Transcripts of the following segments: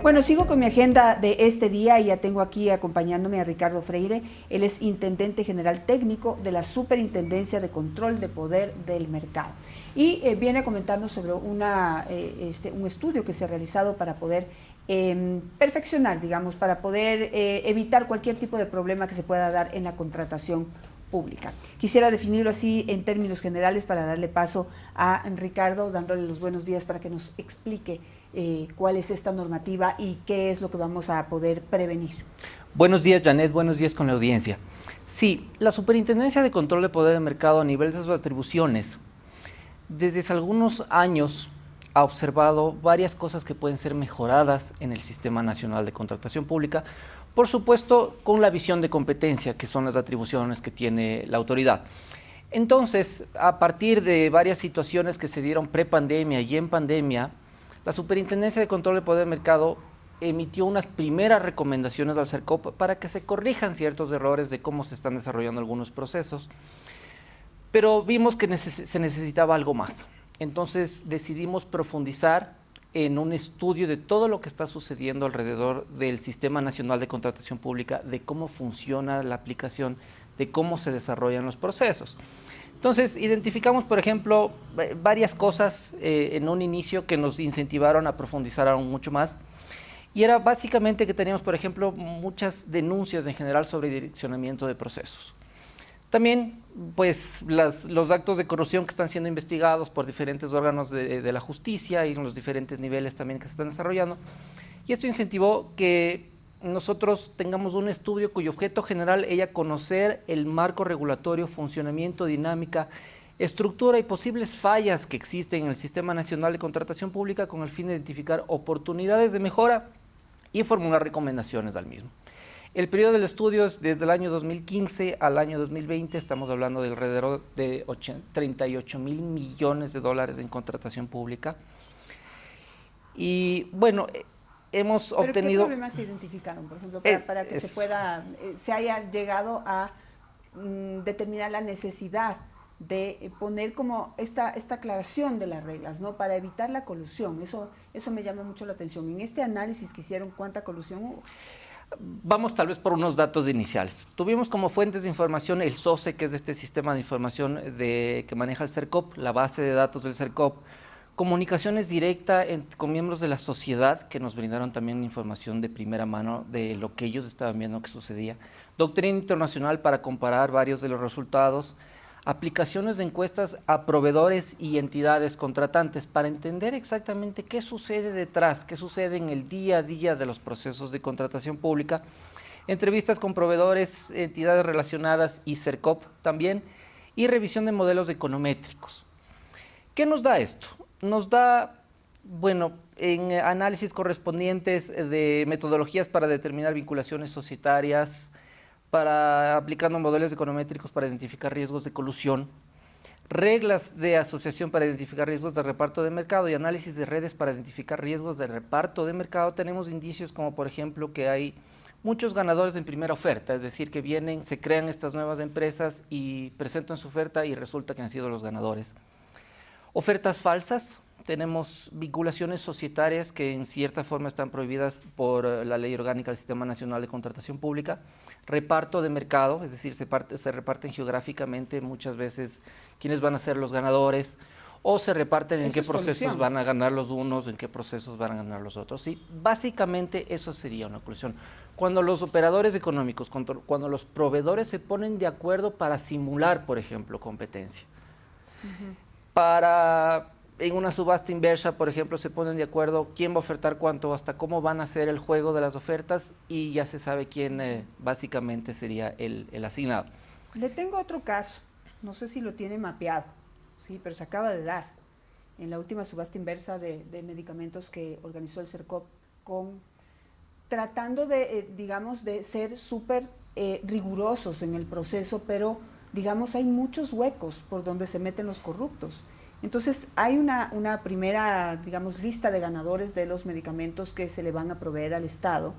Bueno, sigo con mi agenda de este día y ya tengo aquí acompañándome a Ricardo Freire. Él es Intendente General Técnico de la Superintendencia de Control de Poder del Mercado. Y viene a comentarnos sobre un estudio que se ha realizado para poder perfeccionar, digamos, para poder evitar cualquier tipo de problema que se pueda dar en la contratación pública. Quisiera definirlo así en términos generales para darle paso a Ricardo, dándole los buenos días para que nos explique cuál es esta normativa y qué es lo que vamos a poder prevenir. Buenos días, Janet, buenos días con la audiencia. Sí, la Superintendencia de Control de Poder del Mercado a nivel de sus atribuciones, desde hace algunos años ha observado varias cosas que pueden ser mejoradas en el Sistema Nacional de Contratación Pública, por supuesto con la visión de competencia, que son las atribuciones que tiene la autoridad. Entonces, a partir de varias situaciones que se dieron pre-pandemia y en pandemia, la Superintendencia de Control de Poder del Mercado emitió unas primeras recomendaciones al CERCOP para que se corrijan ciertos errores de cómo se están desarrollando algunos procesos, pero vimos que se necesitaba algo más. Entonces decidimos profundizar en un estudio de todo lo que está sucediendo alrededor del Sistema Nacional de Contratación Pública, de cómo funciona la aplicación, de cómo se desarrollan los procesos. Entonces, identificamos, por ejemplo, varias cosas en un inicio que nos incentivaron a profundizar aún mucho más. Y era básicamente que teníamos, por ejemplo, muchas denuncias en general sobre direccionamiento de procesos. También, pues, los actos de corrupción que están siendo investigados por diferentes órganos de la justicia y en los diferentes niveles también que se están desarrollando. Y esto incentivó que nosotros tengamos un estudio cuyo objeto general es conocer el marco regulatorio, funcionamiento, dinámica, estructura y posibles fallas que existen en el Sistema Nacional de Contratación Pública con el fin de identificar oportunidades de mejora y formular recomendaciones al mismo. El periodo del estudio es desde el año 2015 al año 2020, estamos hablando de alrededor de 38.000 millones de dólares en contratación pública. Y bueno, hemos obtenido... ¿Qué problemas se identificaron, por ejemplo, para que se haya llegado a determinar la necesidad de poner como esta aclaración de las reglas, ¿no? Para evitar la colusión? Eso me llama mucho la atención. En este análisis que hicieron, ¿cuánta colusión hubo? Vamos tal vez por unos datos iniciales. Tuvimos como fuentes de información el SOCE, que es este sistema de información que maneja el CERCOP, la base de datos del CERCOP, comunicaciones directas con miembros de la sociedad que nos brindaron también información de primera mano de lo que ellos estaban viendo que sucedía, doctrina internacional para comparar varios de los resultados, aplicaciones de encuestas a proveedores y entidades contratantes para entender exactamente qué sucede detrás, qué sucede en el día a día de los procesos de contratación pública, entrevistas con proveedores, entidades relacionadas y CERCOP también, y revisión de modelos econométricos. ¿Qué nos da esto? Nos da, bueno, en análisis correspondientes de metodologías para determinar vinculaciones societarias, para aplicando modelos econométricos para identificar riesgos de colusión, reglas de asociación para identificar riesgos de reparto de mercado y análisis de redes para identificar riesgos de reparto de mercado. Tenemos indicios como, por ejemplo, que hay muchos ganadores en primera oferta, es decir, que vienen, se crean estas nuevas empresas y presentan su oferta y resulta que han sido los ganadores. Ofertas falsas. Tenemos vinculaciones societarias que en cierta forma están prohibidas por la Ley Orgánica del Sistema Nacional de Contratación Pública. Reparto de mercado, es decir, se reparten geográficamente muchas veces quiénes van a ser los ganadores o se reparten en qué procesos van a ganar los unos, en qué procesos van a ganar los otros. Sí, básicamente eso sería una colusión. Cuando los operadores económicos, cuando los proveedores se ponen de acuerdo para simular, por ejemplo, competencia. En una subasta inversa, por ejemplo, se ponen de acuerdo quién va a ofertar cuánto, hasta cómo van a hacer el juego de las ofertas y ya se sabe quién básicamente sería el asignado. Le tengo otro caso, no sé si lo tiene mapeado, sí, pero se acaba de dar en la última subasta inversa de medicamentos que organizó el CERCOP, tratando de, digamos, de ser súper rigurosos en el proceso, pero, digamos, hay muchos huecos por donde se meten los corruptos. Entonces, hay una primera, digamos, lista de ganadores de los medicamentos que se le van a proveer al Estado,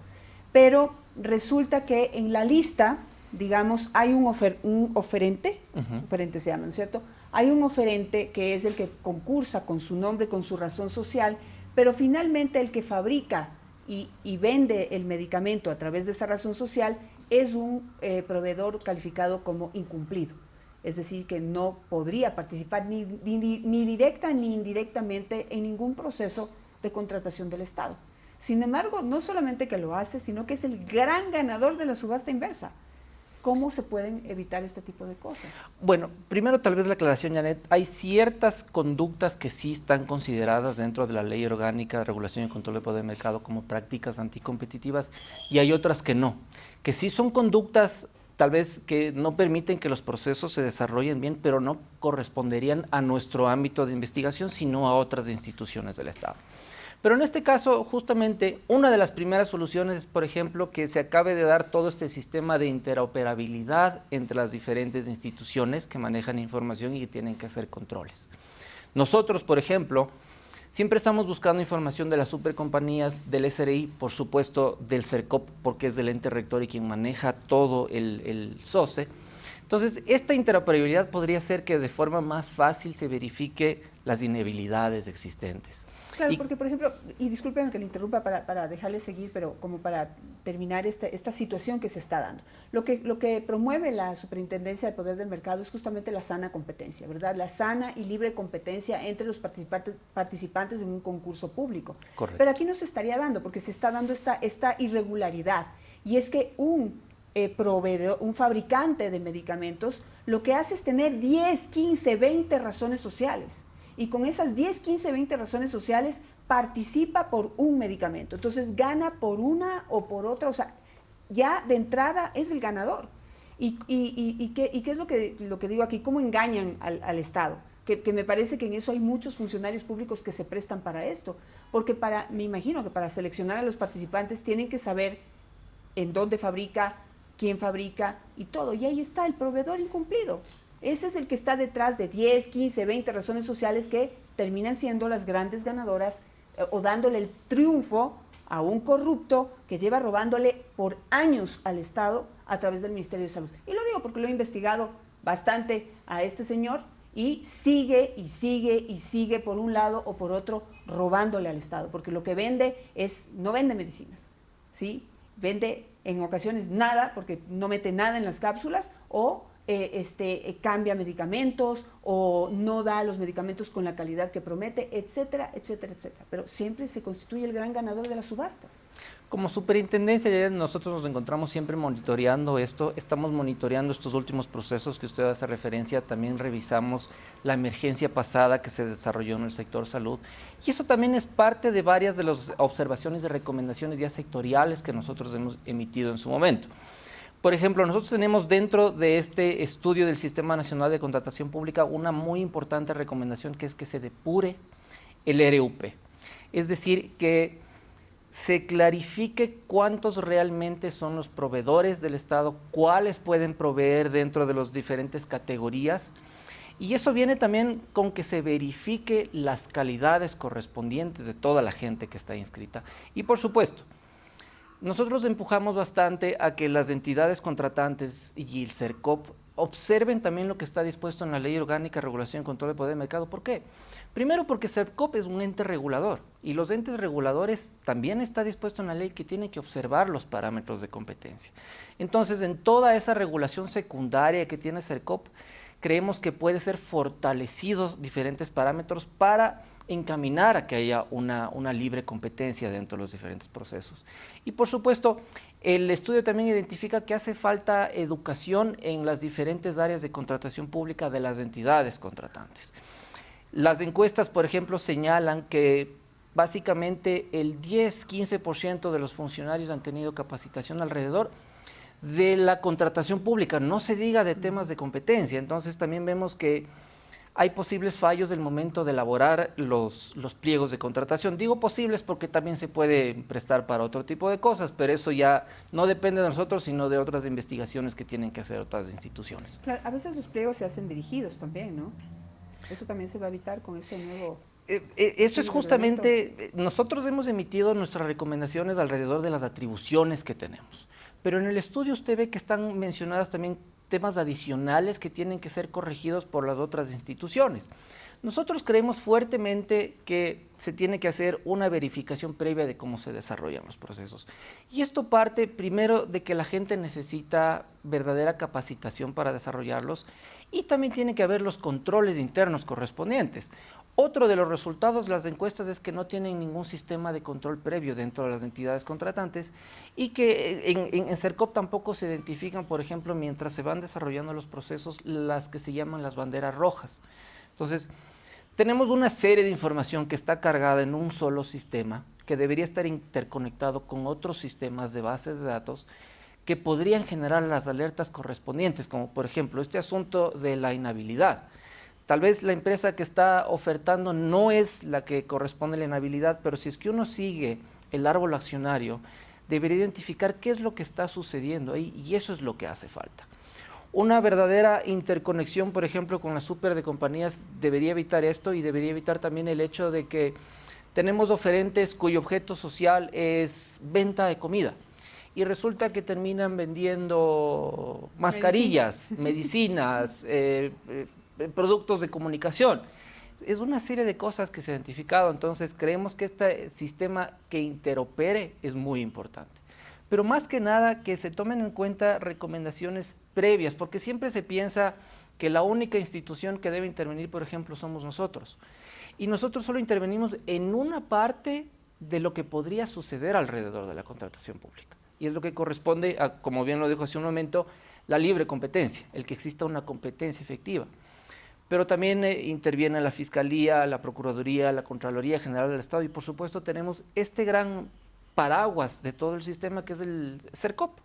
pero resulta que en la lista, digamos, hay un oferente, oferente se llama, ¿no es cierto? Hay un oferente que es el que concursa con su nombre, con su razón social, pero finalmente el que fabrica y vende el medicamento a través de esa razón social, es un proveedor calificado como incumplido. Es decir, que no podría participar ni directa ni indirectamente en ningún proceso de contratación del Estado. Sin embargo, no solamente que lo hace, sino que es el gran ganador de la subasta inversa. ¿Cómo se pueden evitar este tipo de cosas? Bueno, primero tal vez la aclaración, Janet. Hay ciertas conductas que sí están consideradas dentro de la Ley Orgánica de Regulación y Control del Poder del Mercado como prácticas anticompetitivas y hay otras que no, que sí son conductas tal vez que no permiten que los procesos se desarrollen bien, pero no corresponderían a nuestro ámbito de investigación, sino a otras instituciones del Estado. Pero en este caso, justamente, una de las primeras soluciones es, por ejemplo, que se acabe de dar todo este sistema de interoperabilidad entre las diferentes instituciones que manejan información y que tienen que hacer controles. Nosotros, por ejemplo, siempre estamos buscando información de las supercompañías, del SRI, por supuesto, del CERCOP, porque es del ente rector y quien maneja todo el SOCE. Entonces, esta interoperabilidad podría ser que de forma más fácil se verifique las inhabilidades existentes. Claro, porque por ejemplo, y discúlpenme que le interrumpa para dejarle seguir, pero como para terminar esta situación que se está dando. Lo que promueve la Superintendencia de Poder del Mercado es justamente la sana competencia, ¿verdad? La sana y libre competencia entre los participantes en un concurso público. Correcto. Pero aquí no se estaría dando, porque se está dando esta irregularidad, y es que un proveedor, un fabricante de medicamentos, lo que hace es tener 10, 15, 20 razones sociales. Y con esas 10, 15, 20 razones sociales participa por un medicamento. Entonces gana por una o por otra, o sea, ya de entrada es el ganador. ¿Y qué es lo que digo aquí? ¿Cómo engañan al Estado? Que me parece que en eso hay muchos funcionarios públicos que se prestan para esto. Porque me imagino que para seleccionar a los participantes tienen que saber en dónde fabrica, quién fabrica y todo. Y ahí está el proveedor incumplido. Ese es el que está detrás de 10, 15, 20 razones sociales que terminan siendo las grandes ganadoras o dándole el triunfo a un corrupto que lleva robándole por años al Estado a través del Ministerio de Salud. Y lo digo porque lo he investigado bastante a este señor y sigue y sigue y sigue por un lado o por otro robándole al Estado, porque lo que vende no vende medicinas, ¿sí? Vende en ocasiones nada porque no mete nada en las cápsulas o cambia medicamentos o no da los medicamentos con la calidad que promete, etcétera, etcétera, etcétera. Pero siempre se constituye el gran ganador de las subastas. Como superintendencia, nosotros nos encontramos siempre monitoreando esto, estamos monitoreando estos últimos procesos que usted hace referencia, también revisamos la emergencia pasada que se desarrolló en el sector salud y eso también es parte de varias de las observaciones y recomendaciones ya sectoriales que nosotros hemos emitido en su momento. Por ejemplo, nosotros tenemos dentro de este estudio del Sistema Nacional de Contratación Pública una muy importante recomendación que es que se depure el RUP. Es decir, que se clarifique cuántos realmente son los proveedores del Estado, cuáles pueden proveer dentro de las diferentes categorías. Y eso viene también con que se verifique las calidades correspondientes de toda la gente que está inscrita. Y por supuesto, nosotros empujamos bastante a que las entidades contratantes y el CERCOP observen también lo que está dispuesto en la Ley Orgánica de Regulación y Control del Poder del Mercado. ¿Por qué? Primero porque CERCOP es un ente regulador y los entes reguladores también está dispuesto en la ley que tienen que observar los parámetros de competencia. Entonces, en toda esa regulación secundaria que tiene CERCOP, creemos que puede ser fortalecidos diferentes parámetros para encaminar a que haya una libre competencia dentro de los diferentes procesos. Y por supuesto, el estudio también identifica que hace falta educación en las diferentes áreas de contratación pública de las entidades contratantes. Las encuestas, por ejemplo, señalan que básicamente el 10-15% de los funcionarios han tenido capacitación alrededor de la contratación pública, no se diga de temas de competencia. Entonces también vemos que hay posibles fallos del momento de elaborar los pliegos de contratación. Digo posibles porque también se puede prestar para otro tipo de cosas, pero eso ya no depende de nosotros, sino de otras investigaciones que tienen que hacer otras instituciones. Claro, a veces los pliegos se hacen dirigidos también, ¿no? Eso también se va a evitar con este nuevo... Eso es justamente, nosotros hemos emitido nuestras recomendaciones alrededor de las atribuciones que tenemos, pero en el estudio usted ve que están mencionadas también temas adicionales que tienen que ser corregidos por las otras instituciones. Nosotros creemos fuertemente que se tiene que hacer una verificación previa de cómo se desarrollan los procesos. Y esto parte primero de que la gente necesita verdadera capacitación para desarrollarlos y también tiene que haber los controles internos correspondientes. Otro de los resultados de las encuestas es que no tienen ningún sistema de control previo dentro de las entidades contratantes y que en CERCOP tampoco se identifican, por ejemplo, mientras se van desarrollando los procesos, las que se llaman las banderas rojas. Entonces, tenemos una serie de información que está cargada en un solo sistema, que debería estar interconectado con otros sistemas de bases de datos que podrían generar las alertas correspondientes, como por ejemplo este asunto de la inhabilidad. Tal vez la empresa que está ofertando no es la que corresponde a la inhabilidad, pero si es que uno sigue el árbol accionario, debería identificar qué es lo que está sucediendo ahí y eso es lo que hace falta. Una verdadera interconexión, por ejemplo, con la super de compañías debería evitar esto y debería evitar también el hecho de que tenemos oferentes cuyo objeto social es venta de comida y resulta que terminan vendiendo mascarillas, medicinas, productos de comunicación. Es una serie de cosas que se han identificado, entonces creemos que este sistema que interopere es muy importante. Pero más que nada que se tomen en cuenta recomendaciones previas, porque siempre se piensa que la única institución que debe intervenir, por ejemplo, somos nosotros. Y nosotros solo intervenimos en una parte de lo que podría suceder alrededor de la contratación pública. Y es lo que corresponde a, como bien lo dijo hace un momento, la libre competencia, el que exista una competencia efectiva. Pero también interviene la Fiscalía, la Procuraduría, la Contraloría General del Estado y por supuesto tenemos este gran paraguas de todo el sistema que es el CERCOP,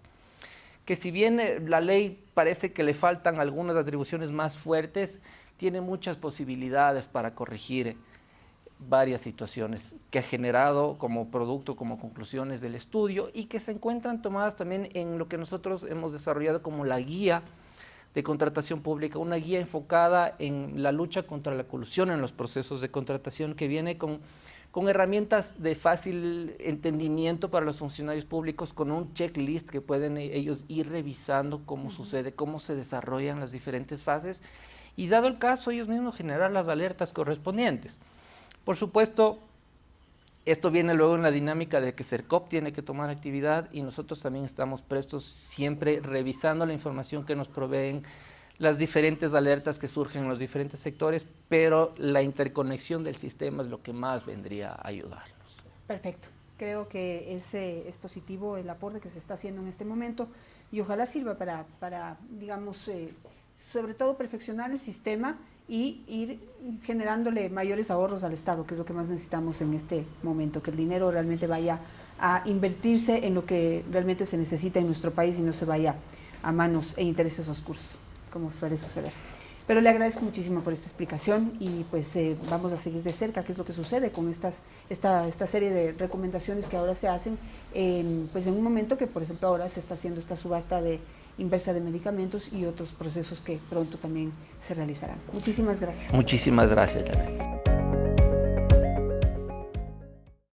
que si bien la ley parece que le faltan algunas atribuciones más fuertes, tiene muchas posibilidades para corregir varias situaciones que ha generado como producto, como conclusiones del estudio y que se encuentran tomadas también en lo que nosotros hemos desarrollado como la guía de contratación pública, una guía enfocada en la lucha contra la colusión en los procesos de contratación que viene con herramientas de fácil entendimiento para los funcionarios públicos, con un checklist que pueden ellos ir revisando cómo sucede, cómo se desarrollan las diferentes fases y dado el caso ellos mismos generar las alertas correspondientes. Por supuesto, esto viene luego en la dinámica de que CERCOP tiene que tomar actividad y nosotros también estamos prestos siempre revisando la información que nos proveen las diferentes alertas que surgen en los diferentes sectores, pero la interconexión del sistema es lo que más vendría a ayudarnos. Perfecto. Creo que es positivo el aporte que se está haciendo en este momento y ojalá sirva para digamos, sobre todo perfeccionar el sistema y ir generándole mayores ahorros al Estado, que es lo que más necesitamos en este momento, que el dinero realmente vaya a invertirse en lo que realmente se necesita en nuestro país y no se vaya a manos e intereses oscuros, como suele suceder. Pero le agradezco muchísimo por esta explicación y pues vamos a seguir de cerca qué es lo que sucede con esta serie de recomendaciones que ahora se hacen, pues en un momento que por ejemplo ahora se está haciendo esta subasta de inversa de medicamentos y otros procesos que pronto también se realizarán. Muchísimas gracias. Muchísimas gracias, Janet.